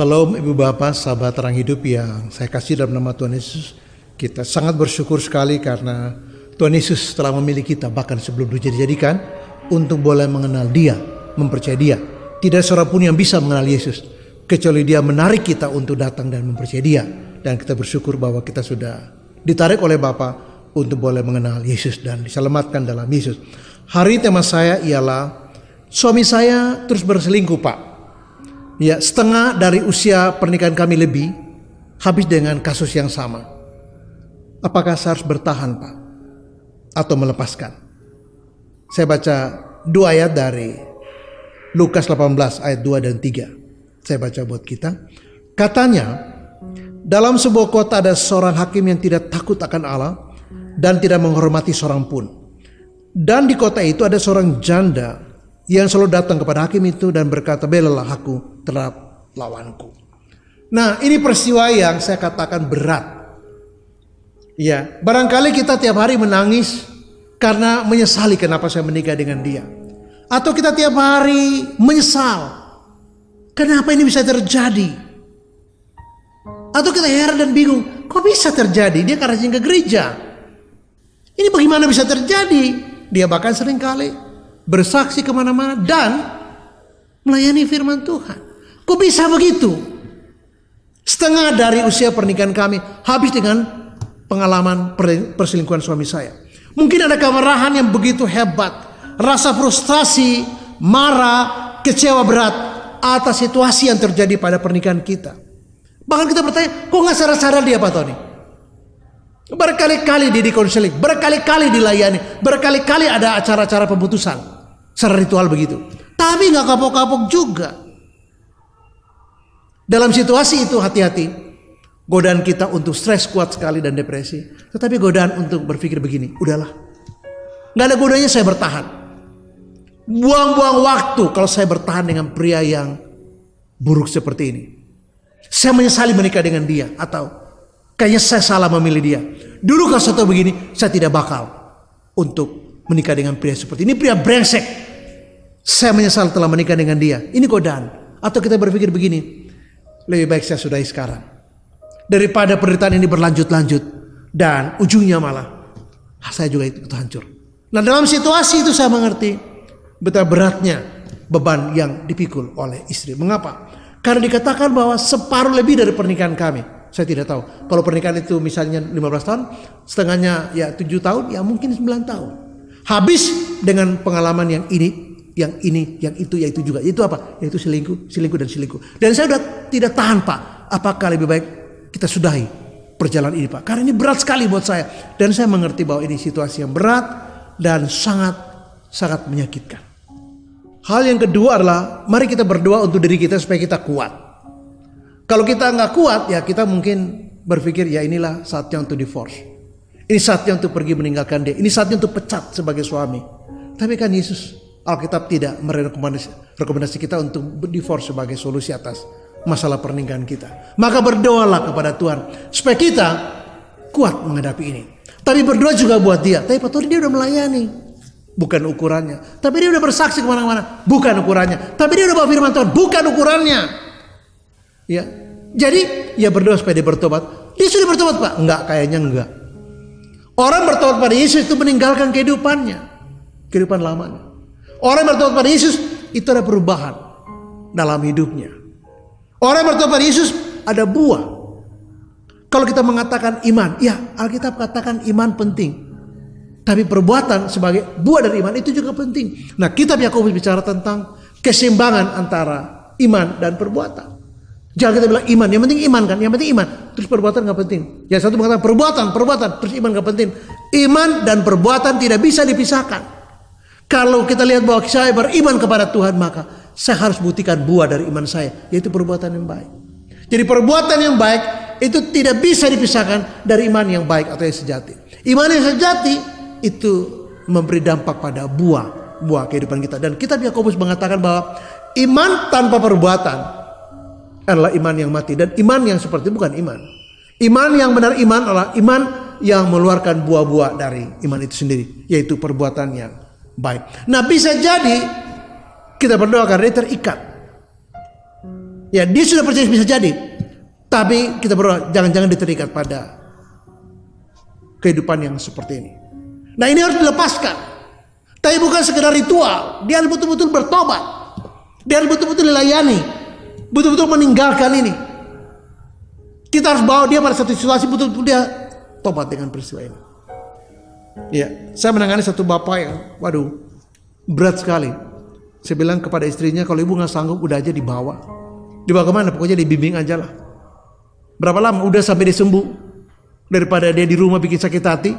Shalom Ibu Bapak, sahabat terang hidup yang saya kasih dalam nama Tuhan Yesus. Kita sangat bersyukur sekali karena Tuhan Yesus telah memilih kita bahkan sebelum dijadikan untuk boleh mengenal Dia, mempercayai Dia. Tidak seorang pun yang bisa mengenal Yesus kecuali Dia menarik kita untuk datang dan mempercayai Dia. Dan kita bersyukur bahwa kita sudah ditarik oleh Bapa untuk boleh mengenal Yesus dan diselamatkan dalam Yesus. Hari tema saya ialah suami saya terus berselingkuh, Pak. Ya, setengah dari usia pernikahan kami lebih habis dengan kasus yang sama. Apakah saya harus bertahan, Pak? Atau melepaskan? Saya baca 2 ayat dari Lukas 18 ayat 2 dan 3. Saya baca buat kita. Katanya, dalam sebuah kota ada seorang hakim yang tidak takut akan Allah dan tidak menghormati seorang pun. Dan di kota itu ada seorang janda yang selalu datang kepada hakim itu dan berkata, belalah aku terhadap lawanku. Nah, ini peristiwa yang saya katakan berat. Ya, barangkali kita tiap hari menangis karena menyesali kenapa saya menikah dengan dia. Atau kita tiap hari menyesal kenapa ini bisa terjadi. Atau kita heran dan bingung, kok bisa terjadi? Dia kan rajin ke gereja. Ini bagaimana bisa terjadi? Dia bahkan seringkali bersaksi kemana-mana dan melayani firman Tuhan. Kok bisa begitu? Setengah dari usia pernikahan kami habis dengan pengalaman perselingkuhan suami saya. Mungkin ada kemarahan yang begitu hebat, rasa frustasi, marah, kecewa berat atas situasi yang terjadi pada pernikahan kita. Bahkan kita bertanya, kok gak sadar-sadar dia Pak Tony? Berkali-kali dia di konseling, berkali-kali dilayani, berkali-kali ada acara-acara pemutusan secara ritual begitu. Tapi gak kapok-kapok juga. Dalam situasi itu hati-hati. Godaan kita untuk stres kuat sekali dan depresi. Tetapi godaan untuk berpikir begini, udahlah. Gak ada godanya saya bertahan. Buang-buang waktu kalau saya bertahan dengan pria yang buruk seperti ini. Saya menyesali menikah dengan dia. Atau kayaknya saya salah memilih dia. Dulu kalau saya tahu begini, saya tidak bakal untuk menikah dengan pria seperti ini. Pria brengsek. Saya menyesal telah menikah dengan dia. Ini godaan. Atau kita berpikir begini, lebih baik saya sudahi sekarang daripada penderitaan ini berlanjut-lanjut dan ujungnya malah saya juga ikut hancur. Nah, dalam situasi itu saya mengerti betapa beratnya beban yang dipikul oleh istri. Mengapa? Karena dikatakan bahwa separuh lebih dari pernikahan kami. Saya tidak tahu. Kalau pernikahan itu misalnya 15 tahun, setengahnya ya 7 tahun, ya mungkin 9 tahun. Habis dengan pengalaman yang ini, yang itu, yaitu juga. Itu apa? Yaitu selingkuh dan selingkuh. Dan saya sudah tidak tahan, Pak. Apakah lebih baik kita sudahi perjalanan ini, Pak? Karena ini berat sekali buat saya. Dan saya mengerti bahwa ini situasi yang berat dan sangat menyakitkan. Hal yang kedua adalah mari kita berdoa untuk diri kita supaya kita kuat. Kalau kita nggak kuat, ya kita mungkin berpikir ya inilah saatnya untuk divorce. Ini saatnya untuk pergi meninggalkan dia. Ini saatnya untuk pecat sebagai suami. Tapi kan Yesus, Alkitab tidak merekomendasi kita untuk divorce sebagai solusi atas masalah pernikahan kita. Maka berdoalah kepada Tuhan supaya kita kuat menghadapi ini. Tapi berdoa juga buat dia. Tapi Pak Tony dia udah melayani. Bukan ukurannya. Tapi dia udah bersaksi kemana-mana. Bukan ukurannya. Tapi dia udah bawa firman Tuhan. Bukan ukurannya. Ya. Jadi ya berdoa supaya dia bertobat. Dia sudah bertobat, Pak? Enggak, kayaknya enggak. Orang bertobat pada Yesus itu meninggalkan kehidupannya. Kehidupan lamanya. Orang yang bertobat pada Yesus itu ada perubahan dalam hidupnya. Orang yang bertobat pada Yesus ada buah. Kalau kita mengatakan iman, ya Alkitab katakan iman penting. Tapi perbuatan sebagai buah dari iman itu juga penting. Nah, kitab Yakobus bicara tentang keseimbangan antara iman dan perbuatan. Jangan kita bilang iman, yang penting iman kan, yang penting iman. Terus perbuatan gak penting. Yang satu mengatakan perbuatan, terus iman gak penting. Iman dan perbuatan tidak bisa dipisahkan. Kalau kita lihat bahwa saya beriman kepada Tuhan, maka saya harus buktikan buah dari iman saya, yaitu perbuatan yang baik. Jadi perbuatan yang baik itu tidak bisa dipisahkan dari iman yang baik atau yang sejati. Iman yang sejati itu memberi dampak pada buah kehidupan kita. Dan kitab Yakobus mengatakan bahwa iman tanpa perbuatan adalah iman yang mati. Dan iman yang seperti itu bukan iman. Iman yang benar iman adalah iman yang mengeluarkan buah-buah dari iman itu sendiri, yaitu perbuatan yang baik. Nah, bisa jadi kita berdoa karena dia terikat. Ya, dia sudah percaya bisa jadi. Tapi kita berdoa jangan-jangan dia terikat pada kehidupan yang seperti ini. Nah, ini harus dilepaskan. Tapi bukan sekedar ritual. Dia harus betul-betul bertobat. Dia harus betul-betul dilayani. Betul-betul meninggalkan ini. Kita harus bawa dia pada satu situasi betul-betul dia tobat dengan peristiwa ini. Ya, saya menangani satu bapak yang, waduh, berat sekali. Saya bilang kepada istrinya, kalau ibu nggak sanggup, udah aja dibawa. Dibawa kemana? Pokoknya dibimbing aja lah. Berapa lama? Udah sampai dia sembuh. Daripada dia di rumah bikin sakit hati,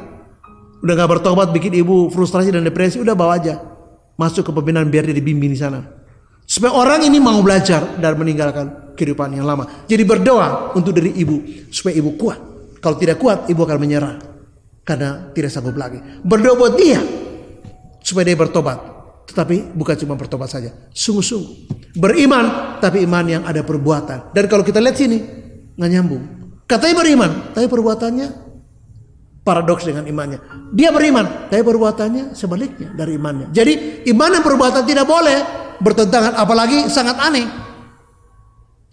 udah nggak bertobat, bikin ibu frustrasi dan depresi, udah bawa aja masuk ke pembinaan biar dia dibimbing di sana. Supaya orang ini mau belajar dan meninggalkan kehidupan yang lama. Jadi berdoa untuk diri ibu supaya ibu kuat. Kalau tidak kuat, ibu akan menyerah karena tidak sanggup lagi. Berdoa buat dia supaya dia bertobat. Tetapi bukan cuma bertobat saja, sungguh-sungguh beriman, tapi iman yang ada perbuatan. Dan kalau kita lihat sini nggak nyambung. Katanya beriman, tapi perbuatannya paradoks dengan imannya. Dia beriman, tapi perbuatannya sebaliknya dari imannya. Jadi iman dan perbuatan tidak boleh bertentangan, apalagi sangat aneh.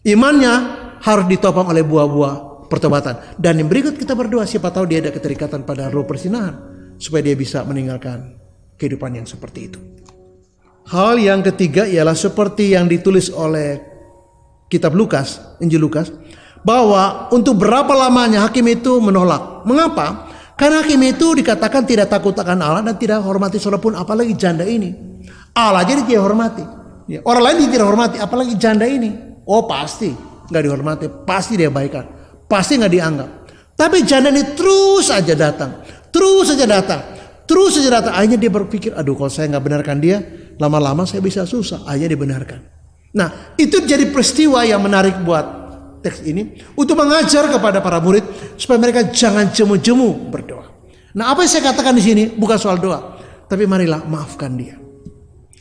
Imannya harus ditopang oleh buah-buah pertobatan. Dan yang berikut kita berdoa, siapa tahu dia ada keterikatan pada roh persinahan supaya dia bisa meninggalkan kehidupan yang seperti itu. Hal yang ketiga ialah seperti yang ditulis oleh kitab Lukas, Injil Lukas, bahwa untuk berapa lamanya hakim itu menolak. Mengapa? Karena hakim itu dikatakan tidak takut akan Allah dan tidak hormati seorang pun, apalagi janda ini. Allah jadi tidak hormati. Ya, orang lain tidak hormati, apalagi janda ini. Oh pasti nggak dihormati, pasti dia abaikan, pasti nggak dianggap. Tapi janda ini terus saja datang, terus saja datang, terus saja datang. Akhirnya dia berpikir, aduh kalau saya nggak benarkan dia, lama-lama saya bisa susah. Akhirnya dibenarkan. Nah, itu jadi peristiwa yang menarik buat teks ini untuk mengajar kepada para murid supaya mereka jangan jemu-jemu berdoa. Nah, apa yang saya katakan di sini bukan soal doa, tapi marilah maafkan dia.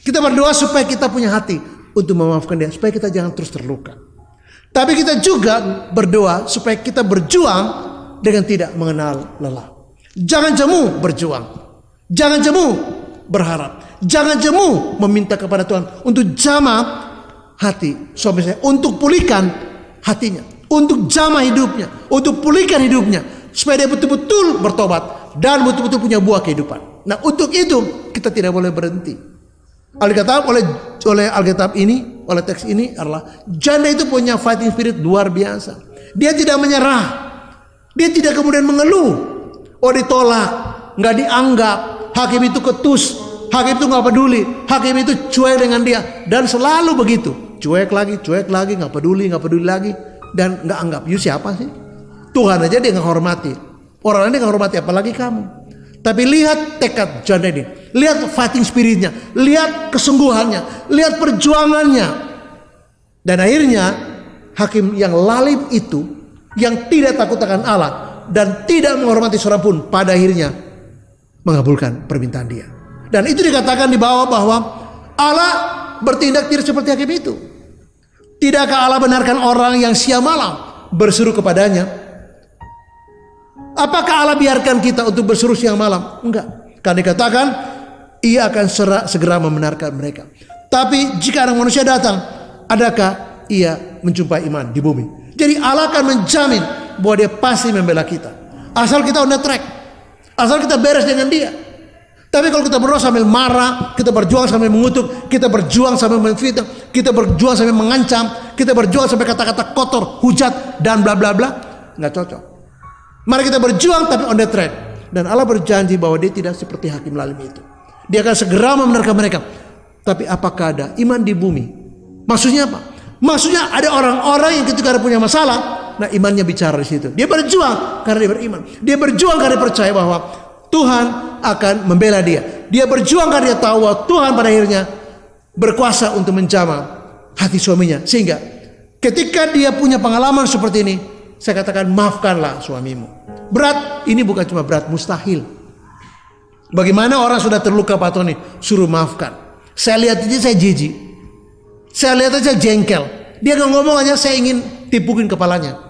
Kita berdoa supaya kita punya hati untuk memaafkan dia, supaya kita jangan terus terluka. Tapi kita juga berdoa supaya kita berjuang dengan tidak mengenal lelah. Jangan jemu berjuang. Jangan jemu berharap. Jangan jemu meminta kepada Tuhan untuk jamah hati suami saya, untuk pulihkan hatinya, untuk jamah hidupnya, untuk pulihkan hidupnya, supaya dia betul-betul bertobat dan betul-betul punya buah kehidupan. Nah, untuk itu kita tidak boleh berhenti. Alkitab oleh Alkitab ini, oleh teks ini adalah janda itu punya fighting spirit luar biasa. Dia tidak menyerah. Dia tidak kemudian mengeluh. Oh ditolak, nggak dianggap. Hakim itu ketus, hakim itu nggak peduli, hakim itu cuek dengan dia dan selalu begitu. Cuek lagi, nggak peduli lagi dan nggak anggap. You siapa sih? Tuhan aja dia nggak hormati. Orang lain dia nggak hormati, apalagi kamu. Tapi lihat tekad janda ini, lihat fighting spiritnya, lihat kesungguhannya, lihat perjuangannya. Dan akhirnya hakim yang lalim itu, yang tidak takut akan Allah dan tidak menghormati seorang pun, pada akhirnya mengabulkan permintaan dia. Dan itu dikatakan di bawah bahwa Allah bertindak tidak seperti hakim itu. Tidakkah Allah benarkan orang yang siang malam berseru kepadanya? Apakah Allah biarkan kita untuk berseru siang malam? Enggak. Karena dikatakan ia akan segera membenarkan mereka. Tapi jika anak manusia datang, adakah ia menjumpai iman di bumi? Jadi Allah akan menjamin bahwa dia pasti membela kita. Asal kita on the track. Asal kita beres dengan dia. Tapi kalau kita berdoa sambil marah, kita berjuang sambil mengutuk, kita berjuang sambil menfitnah, kita berjuang sambil mengancam, kita berjuang sampai kata-kata kotor, hujat dan bla bla bla, nggak cocok. Mari kita berjuang tapi on the track. Dan Allah berjanji bahwa dia tidak seperti hakim lalim itu. Dia akan segera membenarkan mereka. Tapi apakah ada iman di bumi? Maksudnya apa? Maksudnya ada orang-orang yang ketika ada punya masalah, nah imannya bicara di situ. Dia berjuang karena dia beriman. Dia berjuang karena dia percaya bahwa Tuhan akan membela dia. Dia berjuang karena dia tahu bahwa Tuhan pada akhirnya berkuasa untuk menjamah hati suaminya. Sehingga ketika dia punya pengalaman seperti ini, saya katakan maafkanlah suamimu. Berat, ini bukan cuma berat, mustahil. Bagaimana orang sudah terluka Pak Tony, suruh maafkan. Saya lihat aja saya jijik. Saya lihat aja jengkel. Dia gak ngomong aja saya ingin tipukin kepalanya.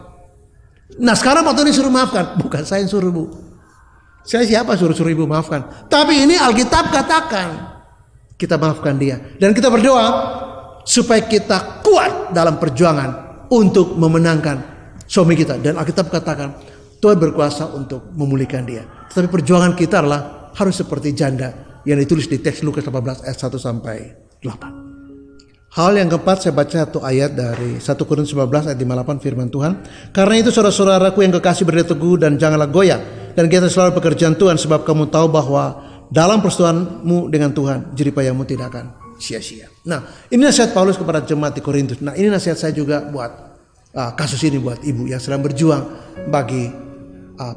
Nah sekarang Pak Tony suruh maafkan. Bukan saya yang suruh bu. Saya siapa suruh ibu maafkan. Tapi ini Alkitab katakan kita maafkan dia. Dan kita berdoa supaya kita kuat dalam perjuangan untuk memenangkan suami kita. Dan Alkitab katakan Tuhan berkuasa untuk memulihkan dia. Tetapi perjuangan kita adalah harus seperti janda yang ditulis di teks Lukas 18 ayat 1 sampai 8. Hal yang keempat, saya baca satu ayat dari 1 Korintus 19 ayat 58 firman Tuhan. Karena itu saudara-saudaraku yang kekasih, berdiri teguh dan janganlah goyah, dan kita selalu pekerjaan Tuhan, sebab kamu tahu bahwa dalam persetujuanmu dengan Tuhan jeripayamu tidak akan sia-sia. Nah, ini nasihat Paulus kepada jemaat di Korintus. Nah, ini nasihat saya juga buat kasus ini, buat ibu yang sedang berjuang bagi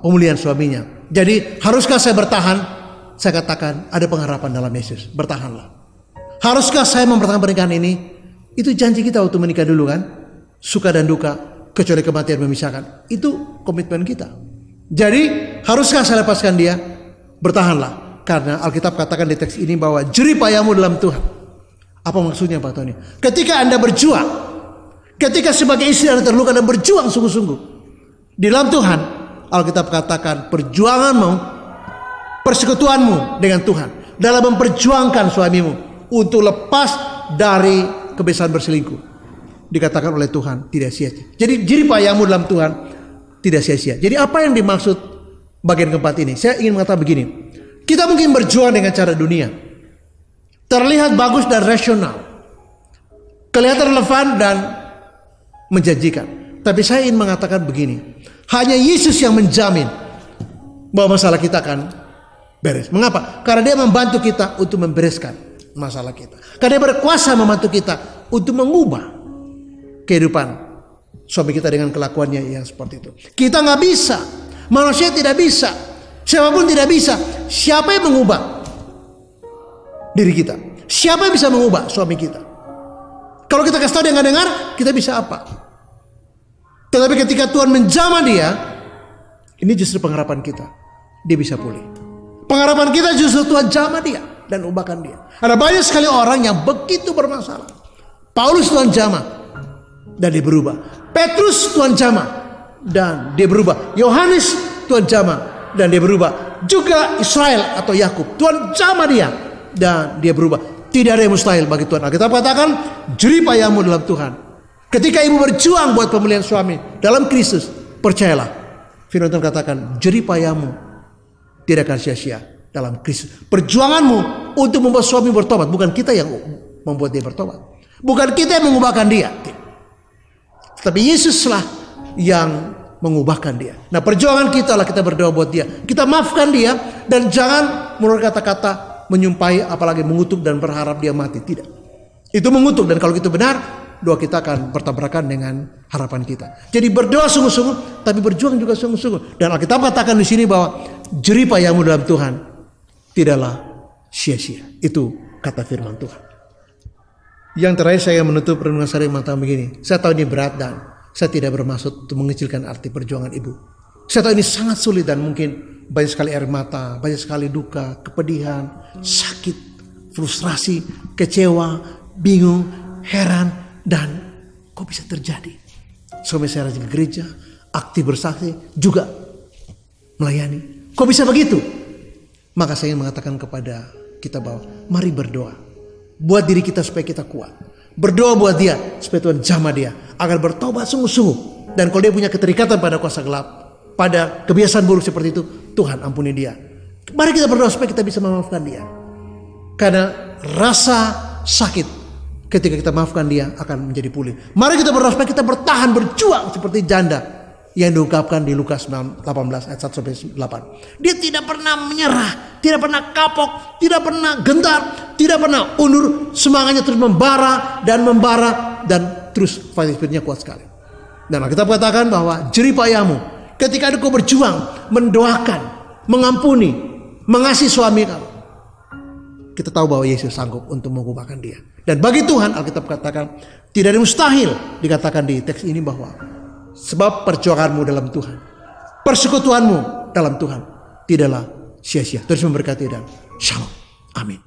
pemulihan suaminya. Jadi haruskah saya bertahan? Saya katakan ada pengharapan dalam Yesus. Bertahanlah. Haruskah saya mempertahankan pernikahan ini? Itu janji kita waktu menikah dulu kan. Suka dan duka, kecuali kematian memisahkan. Itu komitmen kita. Jadi haruskah saya lepaskan dia? Bertahanlah. Karena Alkitab katakan di teks ini bahwa jeripayamu dalam Tuhan. Apa maksudnya Pak Tony? Ketika Anda berjuang, ketika sebagai istri Anda terluka dan berjuang sungguh-sungguh di dalam Tuhan, Alkitab katakan perjuanganmu, persekutuanmu dengan Tuhan dalam memperjuangkan suamimu untuk lepas dari kebiasaan berselingkuh, dikatakan oleh Tuhan tidak sia-sia. Jadi jeripayamu dalam Tuhan tidak sia-sia. Jadi apa yang dimaksud bagian keempat ini? Saya ingin mengatakan begini. Kita mungkin berjuang dengan cara dunia, terlihat bagus dan rasional, kelihatan relevan dan menjanjikan. Tapi saya ingin mengatakan begini, hanya Yesus yang menjamin bahwa masalah kita akan beres. Mengapa? Karena dia membantu kita untuk membereskan masalah kita. Karena dia berkuasa membantu kita untuk mengubah kehidupan suami kita dengan kelakuannya yang seperti itu. Kita nggak bisa, manusia tidak bisa, siapapun tidak bisa. Siapa yang mengubah diri kita? Siapa yang bisa mengubah suami kita? Kalau kita kasih tahu dia nggak dengar, kita bisa apa? Tetapi ketika Tuhan menjamah dia, ini justru pengharapan kita. Dia bisa pulih. Pengharapan kita justru Tuhan jamah dia dan ubahkan dia. Ada banyak sekali orang yang begitu bermasalah. Paulus Tuhan jamah dan dia berubah. Petrus Tuhan jamah dan dia berubah. Yohanes Tuhan jamah dan dia berubah. Juga Israel atau Yakub, Tuhan jamah dia dan dia berubah. Tidak ada yang mustahil bagi Tuhan. Kita katakan jeripayamu dalam Tuhan. Ketika ibu berjuang buat pemulihan suami dalam Kristus, percayalah, firman Tuhan katakan jeripayamu tidak akan sia-sia dalam Kristus. Perjuanganmu untuk membuat suami bertobat, bukan kita yang membuat dia bertobat, bukan kita yang mengubahkan dia, tapi Yesuslah yang mengubahkan dia. Nah, perjuangan kita lah kita berdoa buat dia, kita maafkan dia, dan jangan menurut kata-kata menyumpahi apalagi mengutuk dan berharap dia mati. Tidak, itu mengutuk, dan kalau itu benar, doa kita akan bertabrakan dengan harapan kita. Jadi berdoa sungguh-sungguh, tapi berjuang juga sungguh-sungguh. Dan Alkitab katakan di sini bahwa jeripayamu dalam Tuhan tidaklah sia-sia. Itu kata firman Tuhan. Yang terakhir saya menutup renungan saya mengatakan begini. Saya tahu ini berat dan saya tidak bermaksud untuk mengecilkan arti perjuangan ibu. Saya tahu ini sangat sulit dan mungkin banyak sekali air mata, banyak sekali duka, kepedihan, sakit, frustrasi, kecewa, bingung, heran. Dan kok bisa terjadi? Suami saya rajin ke gereja, aktif bersaksi, juga melayani. Kok bisa begitu? Maka saya ingin mengatakan kepada kita bahwa mari berdoa buat diri kita supaya kita kuat. Berdoa buat dia supaya Tuhan jamah dia agar bertobat sungguh-sungguh. Dan kalau dia punya keterikatan pada kuasa gelap, pada kebiasaan buruk seperti itu, Tuhan ampuni dia. Mari kita berdoa supaya kita bisa memaafkan dia. Karena rasa sakit ketika kita maafkan dia akan menjadi pulih. Mari kita berdoa supaya kita bertahan, berjuang seperti janda yang diungkapkan di Lukas 18 ayat 1-8. Dia tidak pernah menyerah, tidak pernah kapok, tidak pernah gentar, tidak pernah undur. Semangatnya terus membara dan terus fighting spiritnya kuat sekali. Dan kita katakan bahwa jeripayamu ketika kau berjuang, mendoakan, mengampuni, mengasihi suami kamu, kita tahu bahwa Yesus sanggup untuk mengubahkan dia. Dan bagi Tuhan, Alkitab katakan tidak ada mustahil, dikatakan di teks ini bahwa sebab perjuanganmu dalam Tuhan, persekutuanmu dalam Tuhan tidaklah sia-sia. Terus memberkati dan shalom. Amin.